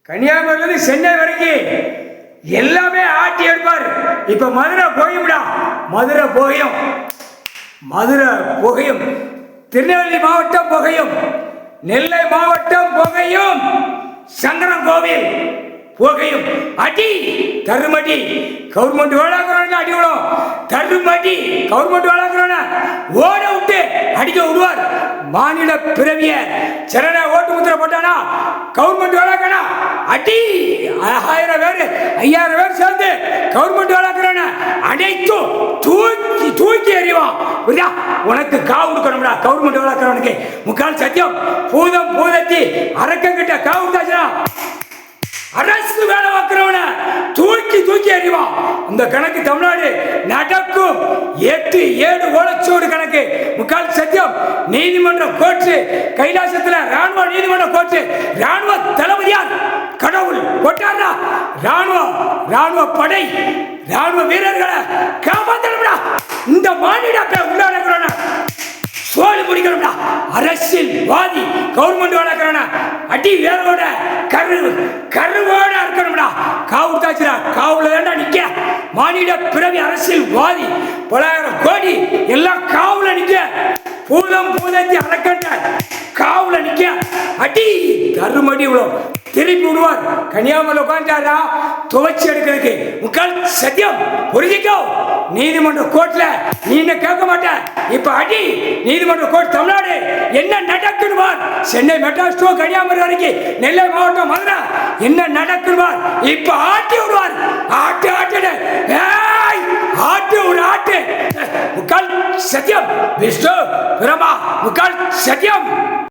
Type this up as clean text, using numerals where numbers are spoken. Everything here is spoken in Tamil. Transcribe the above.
கன்னியாகுமரியிலிருந்து சென்னை வரைக்கும் எல்லாமே ஆட்டி எடுப்பார். இப்ப மதுரை போயும்டா, மதுரை போயும், மதுரை புகையும், திருநெல்வேலி மாவட்டம் புகையும், நெல்லை மாவட்டம் புகையும், சங்கரன் கோவில் புகையும். அடி தருமடி கவர்மெண்ட் வேளாக்குறவனுக்கு அடி விடும். தருமடி கவர்மெண்ட் வேளாக்குறவன ஓட விட்டு அடிக்க விடுவார். மாநில பிறவிய சரண ஓட்டு முத்திரை போட்டானா கவர்மெண்ட் வேளாக்கணா அடி 1000 பேர் 5000 பேர் சேர்ந்து கவர்மெண்ட் வேளாக்குறவன அனைத்து தூக்கி தூக்கி எறிவான். உனக்கு காவு கொடுக்கணும்டா கவர்மெண்ட் வேளாக்குறவனுக்கு. முக்கால் சத்தியம் பூதம் பூதத்தி அரக்கங்கிட்ட காவு கொடுத்தாச்சுனா அரசு வேலை பார்க்கிறவன தூக்கி தூக்கி எறிவான். அந்த கணக்கு தமிழ்நாடு நடக்கும். 8-7 ஓலச்சோடு கணக்கு. முக்கால் சத்தியம் நீதிமன்ற கோர்ட்டு கைலாசத்துல ராணுவ நீதிமன்ற கோர்ட்டு ராணுவ தளபதியார் கடவுள் போட்டாரா. ராணுவ படை ராணுவ வீரர்களை காப்பாற்றணும்டா. இந்த மாநிலத்தை உள்ளடக்கிறோம் சோழி முடிக்கணும்டா. அரசியல்வாதி கவர்மெண்ட் வளர்க்கிறோம் அடி வேரோட கருவோட இருக்கணும்டா. காவு தாச்சுடா காவுல வேண்டா நிக்க. மாநில பிறவி அரசியல்வாதி 1000 கோடி எல்லாம் காவுல நிக்க. பூதம் பூதத்தி அரக்கண்ட காவுல நிக்க. அடி தருமடி விடும். திருப்பி விடுவார். கன்னியாகுமரியில் உட்காந்துட்டாரா துவச்சி எடுக்கிறதுக்கு. முக்கால் சத்தியம் புரிஞ்சிக்கோ. நீதிமன்ற கோர்ட்ல நீ என்ன கேட்க மாட்ட. இப்ப அடி நீதிமன்ற கோர்ட் தமிழ்நாடு என்ன நடக்குதுவார். சென்னை மெட்ராஸ் டு கன்னியாகுமரி வரைக்கும் நெல்லை மாவட்டம் மதுரை என்ன நடக்குதுவார். இப்ப ஆட்டி விடுவார். ஆட்டு ஆட்டு ஆட்டு ஒரு ஆட்டு. முக்கால் சத்தியம் விஷ்ணு பிரமா முக்கால் சத்தியம்.